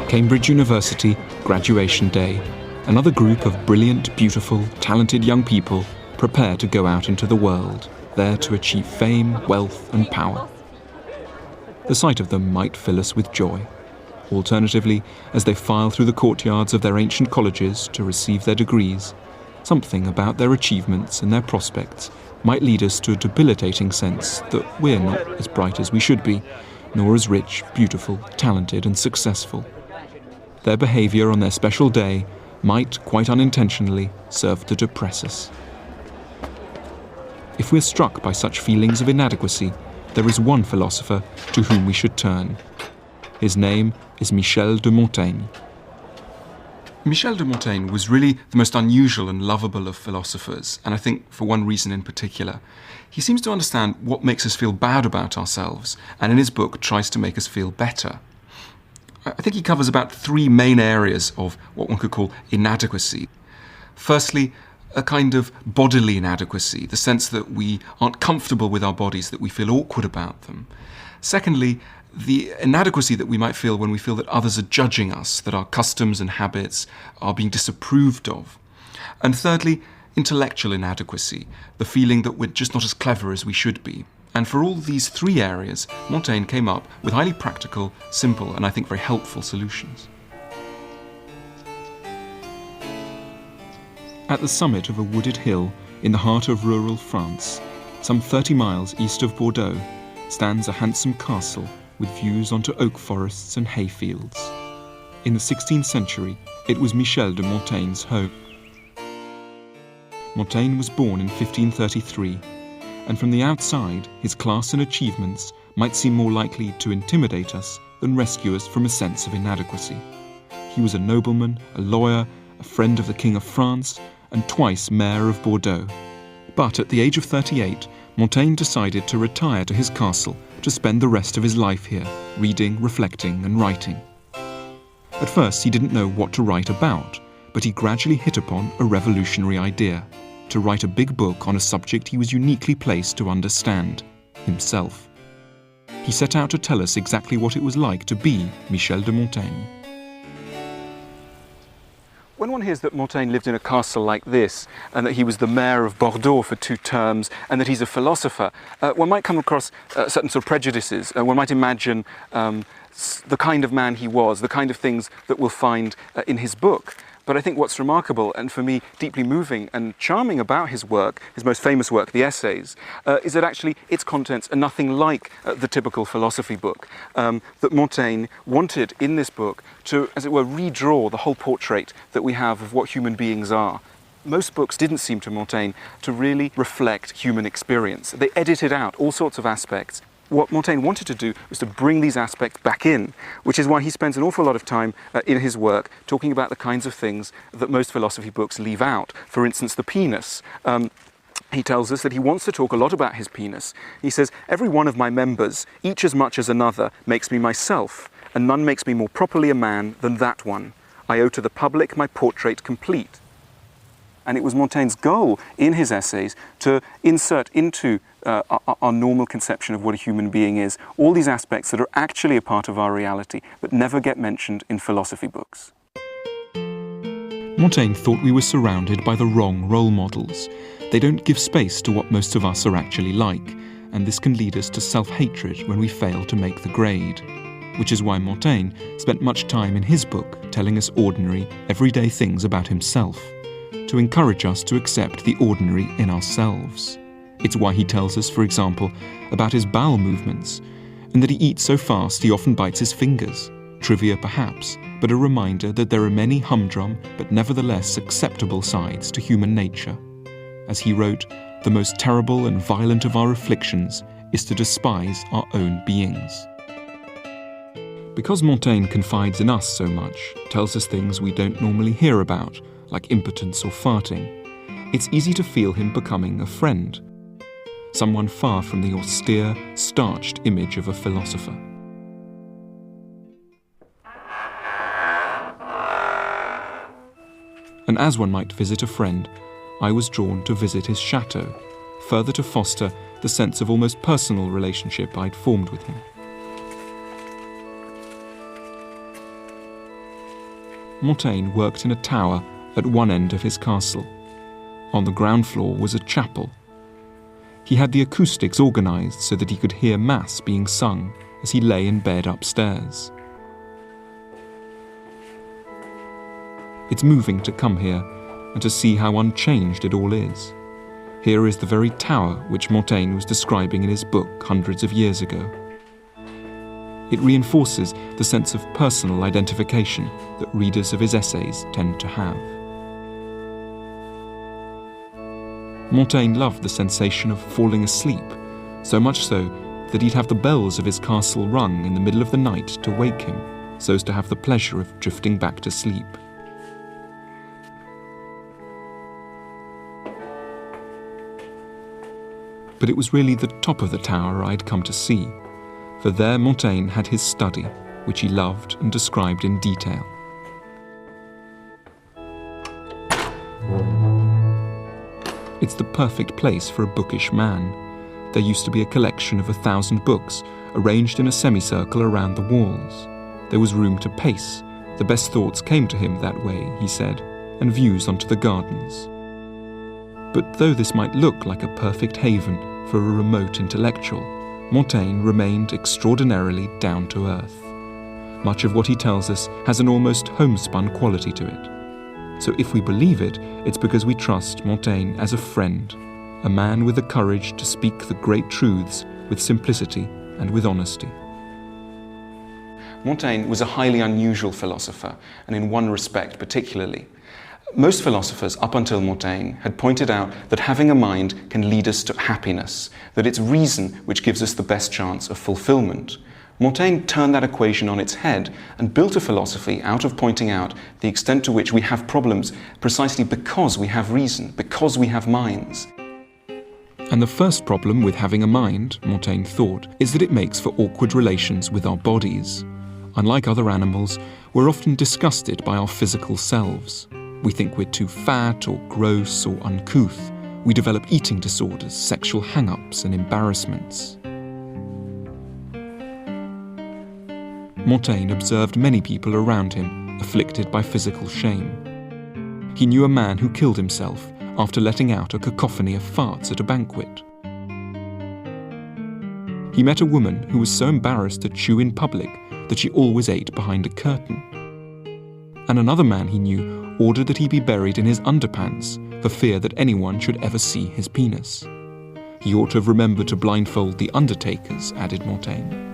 Cambridge University, graduation day. Another group of brilliant, beautiful, talented young people prepare to go out into the world, there to achieve fame, wealth and power. The sight of them might fill us with joy. Alternatively, as they file through the courtyards of their ancient colleges to receive their degrees, something about their achievements and their prospects might lead us to a debilitating sense that we're not as bright as we should be, nor as rich, beautiful, talented and successful. Their behaviour on their special day might, quite unintentionally, serve to depress us. If we're struck by such feelings of inadequacy, there is one philosopher to whom we should turn. His name is Michel De Montaigne. Michel de Montaigne was really the most unusual and lovable of philosophers, and I think for one reason in particular. He seems to understand what makes us feel bad about ourselves, and in his book tries to make us feel better. I think he covers about three main areas of what one could call inadequacy. Firstly, a kind of bodily inadequacy, the sense that we aren't comfortable with our bodies, that we feel awkward about them. Secondly, the inadequacy that we might feel when we feel that others are judging us, that our customs and habits are being disapproved of. And thirdly, intellectual inadequacy, the feeling that we're just not as clever as we should be. And for all these three areas, Montaigne came up with highly practical, simple, and I think very helpful solutions. At the summit of a wooded hill in the heart of rural France, some 30 miles east of Bordeaux, stands a handsome castle with views onto oak forests and hayfields. In the 16th century, it was Michel de Montaigne's home. Montaigne was born in 1533, and from the outside, his class and achievements might seem more likely to intimidate us than rescue us from a sense of inadequacy. He was a nobleman, a lawyer, a friend of the King of France, and twice mayor of Bordeaux. But at the age of 38, Montaigne decided to retire to his castle to spend the rest of his life here, reading, reflecting and writing. At first he didn't know what to write about, but he gradually hit upon a revolutionary idea, to write a big book on a subject he was uniquely placed to understand, himself. He set out to tell us exactly what it was like to be Michel de Montaigne. When one hears that Montaigne lived in a castle like this, and that he was the mayor of Bordeaux for 2 terms, and that he's a philosopher, one might come across certain sort of prejudices. One might imagine the kind of man he was, the kind of things that we'll find in his book. But I think what's remarkable, and for me deeply moving and charming about his work, his most famous work, the Essays, is that actually its contents are nothing like the typical philosophy book. That Montaigne wanted in this book to, as it were, redraw the whole portrait that we have of what human beings are. Most books didn't seem to Montaigne to really reflect human experience. They edited out all sorts of aspects. What Montaigne wanted to do was to bring these aspects back in, which is why he spends an awful lot of time in his work talking about the kinds of things that most philosophy books leave out. For instance, the penis. He tells us that he wants to talk a lot about his penis. He says, "Every one of my members, each as much as another, makes me myself, and none makes me more properly a man than that one. I owe to the public my portrait complete." And it was Montaigne's goal in his essays to insert into our normal conception of what a human being is all these aspects that are actually a part of our reality, but never get mentioned in philosophy books. Montaigne thought we were surrounded by the wrong role models. They don't give space to what most of us are actually like, and this can lead us to self-hatred when we fail to make the grade. Which is why Montaigne spent much time in his book telling us ordinary, everyday things about himself, to encourage us to accept the ordinary in ourselves. It's why he tells us, for example, about his bowel movements, and that he eats so fast he often bites his fingers. Trivia perhaps, but a reminder that there are many humdrum but nevertheless acceptable sides to human nature. As he wrote, "The most terrible and violent of our afflictions is to despise our own beings." Because Montaigne confides in us so much, tells us things we don't normally hear about, like impotence or farting, it's easy to feel him becoming a friend, someone far from the austere, starched image of a philosopher. And as one might visit a friend, I was drawn to visit his chateau, further to foster the sense of almost personal relationship I'd formed with him. Montaigne worked in a tower at one end of his castle. On the ground floor was a chapel. He had the acoustics organised so that he could hear Mass being sung as he lay in bed upstairs. It's moving to come here and to see how unchanged it all is. Here is the very tower which Montaigne was describing in his book hundreds of years ago. It reinforces the sense of personal identification that readers of his essays tend to have. Montaigne loved the sensation of falling asleep, so much so that he'd have the bells of his castle rung in the middle of the night to wake him, so as to have the pleasure of drifting back to sleep. But it was really the top of the tower I'd come to see, for there Montaigne had his study, which he loved and described in detail. It's the perfect place for a bookish man. There used to be a collection of 1,000 books arranged in a semicircle around the walls. There was room to pace. The best thoughts came to him that way, he said, and views onto the gardens. But though this might look like a perfect haven for a remote intellectual, Montaigne remained extraordinarily down to earth. Much of what he tells us has an almost homespun quality to it. So if we believe it, it's because we trust Montaigne as a friend, a man with the courage to speak the great truths with simplicity and with honesty. Montaigne was a highly unusual philosopher, and in one respect particularly. Most philosophers up until Montaigne had pointed out that having a mind can lead us to happiness, that it's reason which gives us the best chance of fulfillment. Montaigne turned that equation on its head and built a philosophy out of pointing out the extent to which we have problems precisely because we have reason, because we have minds. And the first problem with having a mind, Montaigne thought, is that it makes for awkward relations with our bodies. Unlike other animals, we're often disgusted by our physical selves. We think we're too fat or gross or uncouth. We develop eating disorders, sexual hang-ups and embarrassments. Montaigne observed many people around him afflicted by physical shame. He knew a man who killed himself after letting out a cacophony of farts at a banquet. He met a woman who was so embarrassed to chew in public that she always ate behind a curtain. And another man he knew ordered that he be buried in his underpants for fear that anyone should ever see his penis. He ought to have remembered to blindfold the undertakers, added Montaigne.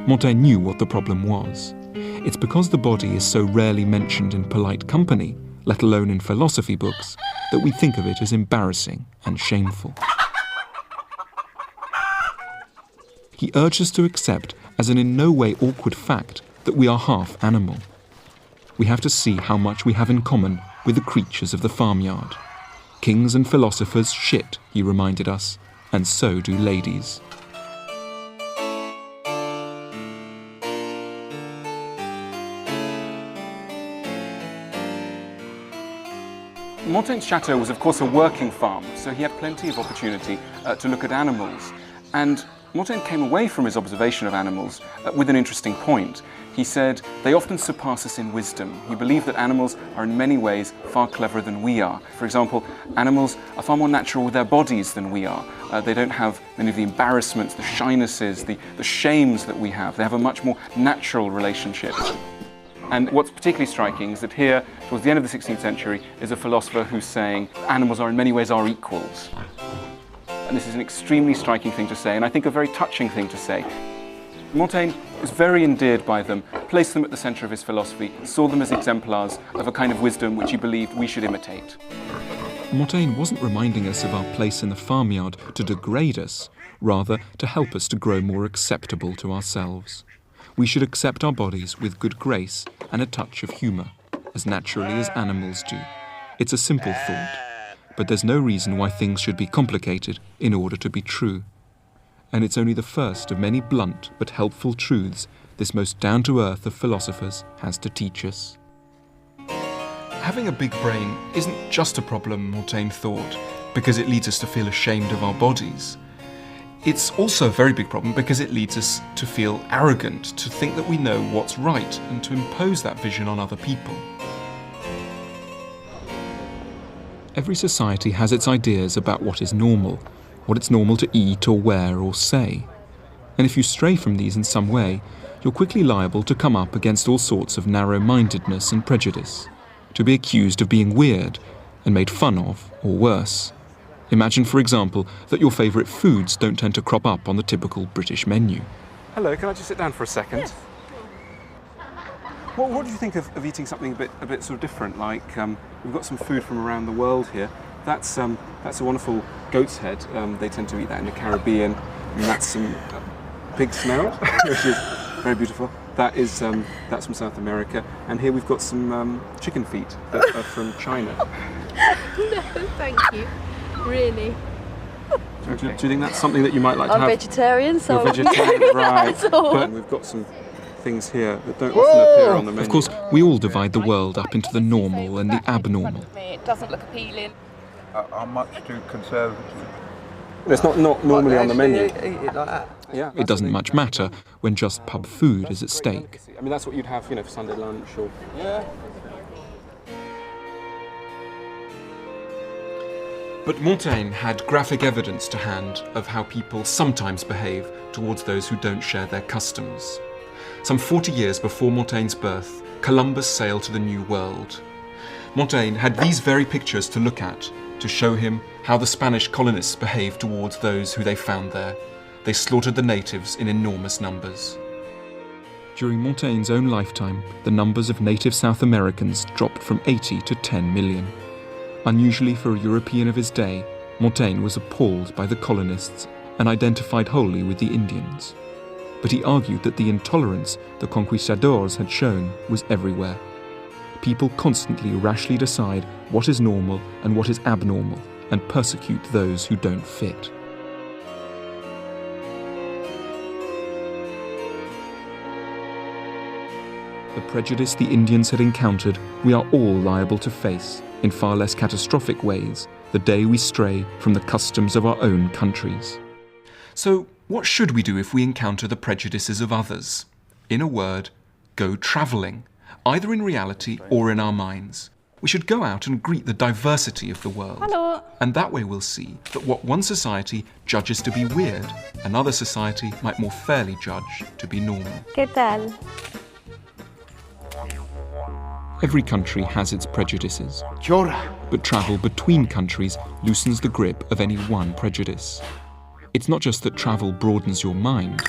Montaigne knew what the problem was. It's because the body is so rarely mentioned in polite company, let alone in philosophy books, that we think of it as embarrassing and shameful. He urged us to accept as an in no way awkward fact that we are half animal. We have to see how much we have in common with the creatures of the farmyard. Kings and philosophers shit, he reminded us, and so do ladies. Montaigne's chateau was of course a working farm, so he had plenty of opportunity to look at animals. And Montaigne came away from his observation of animals with an interesting point. He said, they often surpass us in wisdom. He believed that animals are in many ways far cleverer than we are. For example, animals are far more natural with their bodies than we are. They don't have many of the embarrassments, the shynesses, the shames that we have. They have a much more natural relationship. And what's particularly striking is that here, towards the end of the 16th century, is a philosopher who's saying animals are in many ways our equals. And this is an extremely striking thing to say, and I think a very touching thing to say. Montaigne was very endeared by them, placed them at the centre of his philosophy, saw them as exemplars of a kind of wisdom which he believed we should imitate. Montaigne wasn't reminding us of our place in the farmyard to degrade us, rather to help us to grow more acceptable to ourselves. We should accept our bodies with good grace and a touch of humour, as naturally as animals do. It's a simple thought, but there's no reason why things should be complicated in order to be true. And it's only the first of many blunt but helpful truths this most down-to-earth of philosophers has to teach us. Having a big brain isn't just a problem, Montaigne thought, because it leads us to feel ashamed of our bodies. It's also a very big problem because it leads us to feel arrogant, to think that we know what's right, and to impose that vision on other people. Every society has its ideas about what is normal, what it's normal to eat or wear or say. And if you stray from these in some way, you're quickly liable to come up against all sorts of narrow-mindedness and prejudice, to be accused of being weird and made fun of, or worse. Imagine, for example, that your favourite foods don't tend to crop up on the typical British menu. Hello, can I just sit down for a second? Yes. What do you think of eating something a bit sort of different? Like we've got some food from around the world here. That's a wonderful goat's head. They tend to eat that in the Caribbean, and that's some pig snout, which is very beautiful. That's from South America, and here we've got some chicken feet that are from China. No, thank you. Really. Do you think that's something that you might like to I'm have? vegetarian, so You're vegetarian, right? That's all. But we've got some things here that don't often appear on the menu. Of course, we all divide the world up into the normal and the abnormal. It doesn't look appealing. I'm much too conservative. It's not normally on the menu. Eat it like that. Yeah, It doesn't much matter when just pub food is at stake. I mean, that's what you'd have, for Sunday lunch or. Yeah. But Montaigne had graphic evidence to hand of how people sometimes behave towards those who don't share their customs. Some 40 years before Montaigne's birth, Columbus sailed to the New World. Montaigne had these very pictures to look at to show him how the Spanish colonists behaved towards those who they found there. They slaughtered the natives in enormous numbers. During Montaigne's own lifetime, the numbers of native South Americans dropped from 80 to 10 million. Unusually for a European of his day, Montaigne was appalled by the colonists and identified wholly with the Indians. But he argued that the intolerance the conquistadors had shown was everywhere. People constantly rashly decide what is normal and what is abnormal and persecute those who don't fit. The prejudice the Indians had encountered, we are all liable to face, in far less catastrophic ways, the day we stray from the customs of our own countries. So, what should we do if we encounter the prejudices of others? In a word, go travelling, either in reality or in our minds. We should go out and greet the diversity of the world. Hello. And that way we'll see that what one society judges to be weird, another society might more fairly judge to be normal. ¿Qué tal? Every country has its prejudices, Chora. but travel between countries loosens the grip of any one prejudice. It's not just that travel broadens your mind,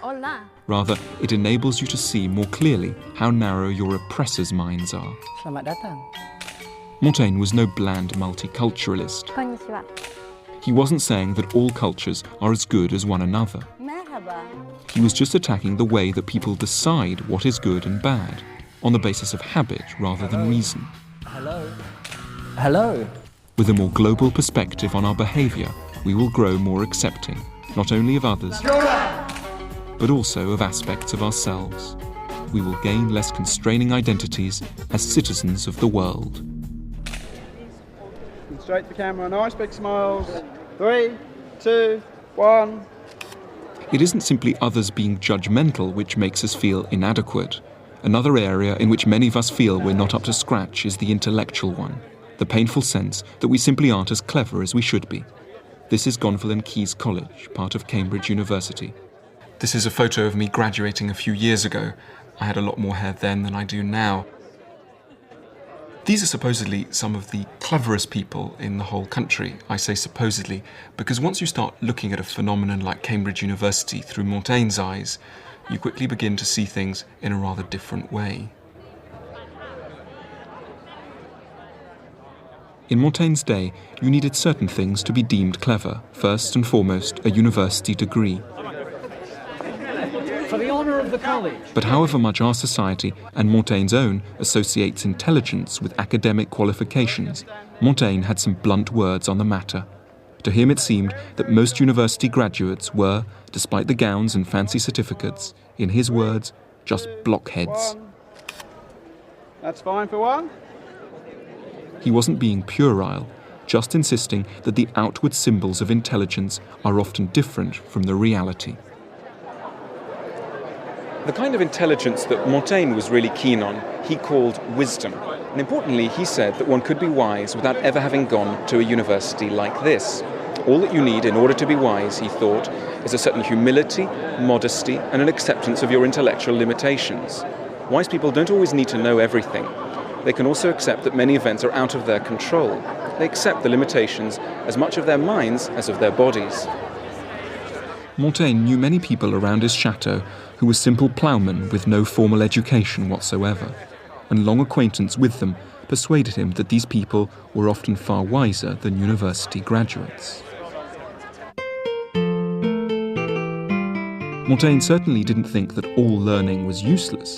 Hola. rather it enables you to see more clearly how narrow your oppressors' minds are. Selamat datang. Montaigne was no bland multiculturalist. Konnichiwa. He wasn't saying that all cultures are as good as one another. Merhaba. He was just attacking the way that people decide what is good and bad, on the basis of habit rather than reason. Hello. Hello. With a more global perspective on our behaviour, we will grow more accepting, not only of others, but also of aspects of ourselves. We will gain less constraining identities as citizens of the world. Straight to the camera, nice big smiles. 3, 2, 1. It isn't simply others being judgmental which makes us feel inadequate. Another area in which many of us feel we're not up to scratch is the intellectual one, the painful sense that we simply aren't as clever as we should be. This is Gonville and Caius College, part of Cambridge University. This is a photo of me graduating a few years ago. I had a lot more hair then than I do now. These are supposedly some of the cleverest people in the whole country. I say supposedly because once you start looking at a phenomenon like Cambridge University through Montaigne's eyes, you quickly begin to see things in a rather different way. In Montaigne's day, you needed certain things to be deemed clever. First and foremost, a university degree. For the honour of the college. But however much our society, and Montaigne's own, associates intelligence with academic qualifications, Montaigne had some blunt words on the matter. To him it seemed that most university graduates were, despite the gowns and fancy certificates, in his words, just blockheads. 1. That's fine for 1. He wasn't being puerile, just insisting that the outward symbols of intelligence are often different from the reality. The kind of intelligence that Montaigne was really keen on, he called wisdom. And importantly, he said that one could be wise without ever having gone to a university like this. All that you need in order to be wise, he thought, is a certain humility, modesty, and an acceptance of your intellectual limitations. Wise people don't always need to know everything. They can also accept that many events are out of their control. They accept the limitations as much of their minds as of their bodies. Montaigne knew many people around his chateau who were simple ploughmen with no formal education whatsoever, and long acquaintance with them persuaded him that these people were often far wiser than university graduates. Montaigne certainly didn't think that all learning was useless.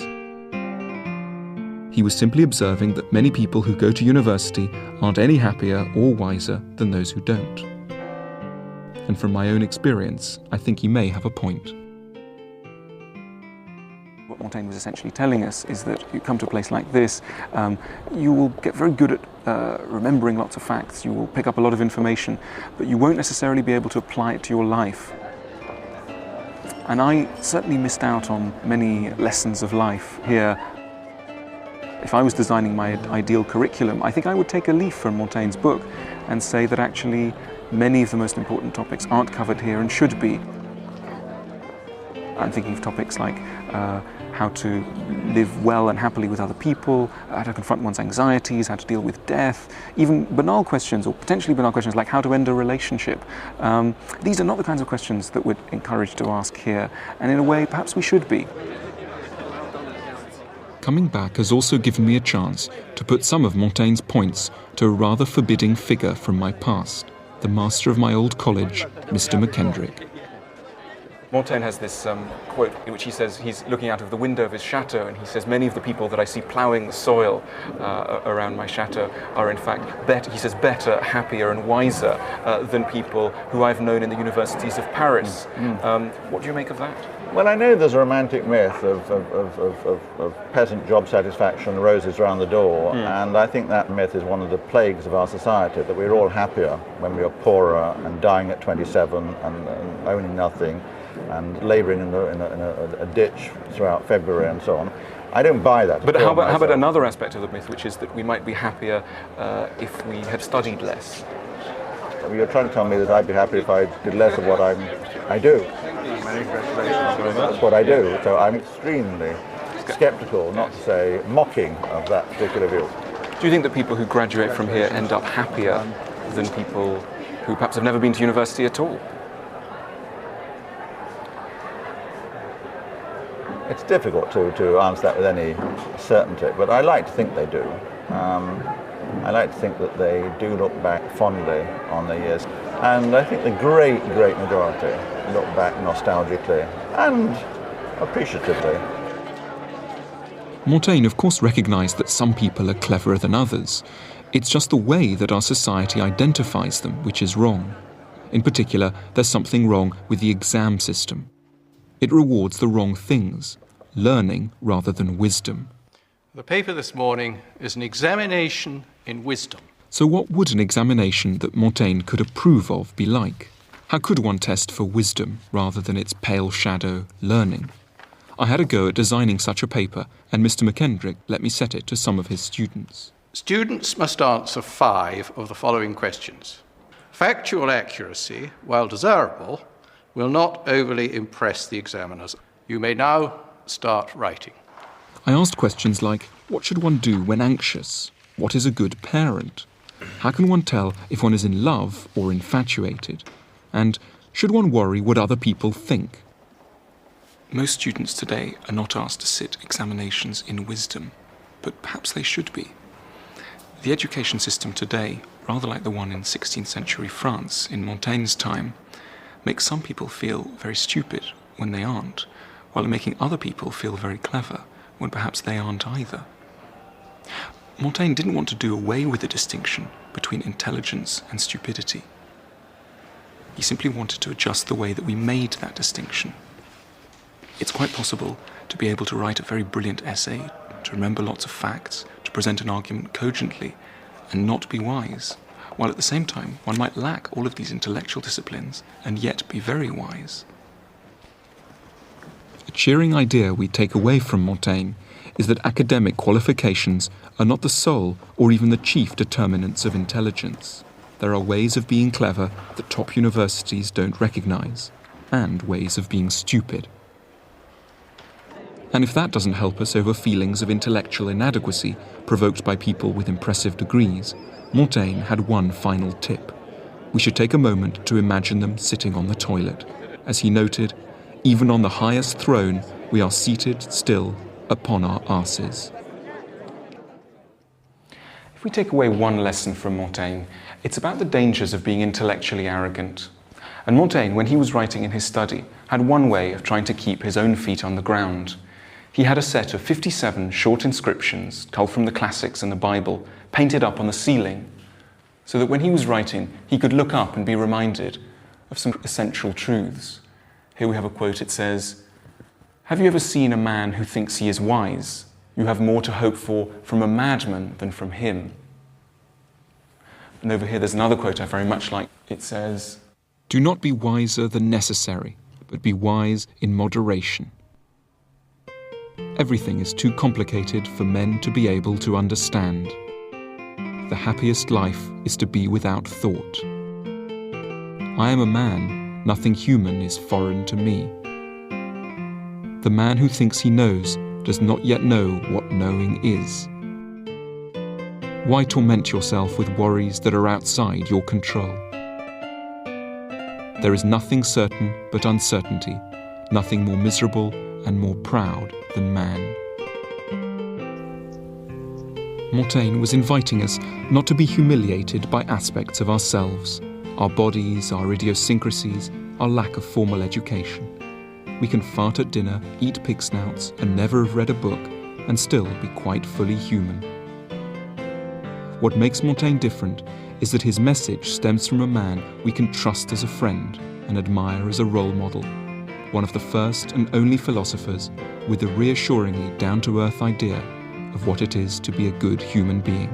He was simply observing that many people who go to university aren't any happier or wiser than those who don't. And from my own experience, I think he may have a point. What Montaigne was essentially telling us is that you come to a place like this, you will get very good at remembering lots of facts, you will pick up a lot of information, but you won't necessarily be able to apply it to your life. And I certainly missed out on many lessons of life here. If I was designing my ideal curriculum, I think I would take a leaf from Montaigne's book and say that actually many of the most important topics aren't covered here and should be. I'm thinking of topics like how to live well and happily with other people, how to confront one's anxieties, how to deal with death, even banal questions or potentially banal questions like how to end a relationship. These are not the kinds of questions that we're encouraged to ask here, and in a way perhaps we should be. Coming back has also given me a chance to put some of Montaigne's points to a rather forbidding figure from my past, the master of my old college, Mr. McKendrick. Montaigne has this quote in which he says he's looking out of the window of his chateau and he says many of the people that I see ploughing the soil around my chateau are in fact better, happier and wiser than people who I've known in the universities of Paris. What do you make of that? Well, I know there's a romantic myth of peasant job satisfaction, roses around the door, and I think that myth is one of the plagues of our society, that we're all happier when we are poorer and dying at 27 and owning nothing and labouring in a ditch throughout February and so on. I don't buy that. But how about another aspect of the myth, which is that we might be happier if we had studied less? You're trying to tell me that I'd be happy if I did less of what I do. That's what I do, so I'm extremely sceptical, not to say mocking, of that particular view. Do you think that people who graduate from here end up happier than people who perhaps have never been to university at all? It's difficult to answer that with any certainty, but I like to think they do. I like to think that they do look back fondly on their years. And I think the great majority look back nostalgically and appreciatively. Montaigne, of course, recognised that some people are cleverer than others. It's just the way that our society identifies them which is wrong. In particular, there's something wrong with the exam system. It rewards the wrong things, learning rather than wisdom. The paper this morning is an examination in wisdom. So what would an examination that Montaigne could approve of be like? How could one test for wisdom rather than its pale shadow, learning? I had a go at designing such a paper, and Mr. McKendrick let me set it to some of his students. Students must answer 5 of the following questions. Factual accuracy, while desirable, will not overly impress the examiners. You may now start writing. I asked questions like, what should one do when anxious? What is a good parent? How can one tell if one is in love or infatuated? And should one worry what other people think? Most students today are not asked to sit examinations in wisdom, but perhaps they should be. The education system today, rather like the one in 16th century France in Montaigne's time, makes some people feel very stupid when they aren't, while making other people feel very clever when perhaps they aren't either. Montaigne didn't want to do away with the distinction between intelligence and stupidity. He simply wanted to adjust the way that we made that distinction. It's quite possible to be able to write a very brilliant essay, to remember lots of facts, to present an argument cogently, and not be wise, while at the same time one might lack all of these intellectual disciplines and yet be very wise. A cheering idea we take away from Montaigne is that academic qualifications are not the sole or even the chief determinants of intelligence. There are ways of being clever that top universities don't recognize, and ways of being stupid. And if that doesn't help us over feelings of intellectual inadequacy provoked by people with impressive degrees, Montaigne had one final tip. We should take a moment to imagine them sitting on the toilet. As he noted, even on the highest throne, we are seated still upon our arses. If we take away one lesson from Montaigne, it's about the dangers of being intellectually arrogant. And Montaigne, when he was writing in his study, had one way of trying to keep his own feet on the ground. He had a set of 57 short inscriptions, culled from the classics and the Bible, painted up on the ceiling, so that when he was writing, he could look up and be reminded of some essential truths. Here we have a quote. It says, "Have you ever seen a man who thinks he is wise? You have more to hope for from a madman than from him." And over here there's another quote I very much like. It says, "Do not be wiser than necessary, but be wise in moderation." Everything is too complicated for men to be able to understand. The happiest life is to be without thought. I am a man, nothing human is foreign to me. The man who thinks he knows does not yet know what knowing is. Why torment yourself with worries that are outside your control? There is nothing certain but uncertainty, nothing more miserable and more proud than man. Montaigne was inviting us not to be humiliated by aspects of ourselves, our bodies, our idiosyncrasies, our lack of formal education. We can fart at dinner, eat pig snouts, and never have read a book, and still be quite fully human. What makes Montaigne different is that his message stems from a man we can trust as a friend and admire as a role model, one of the first and only philosophers with a reassuringly down-to-earth idea of what it is to be a good human being.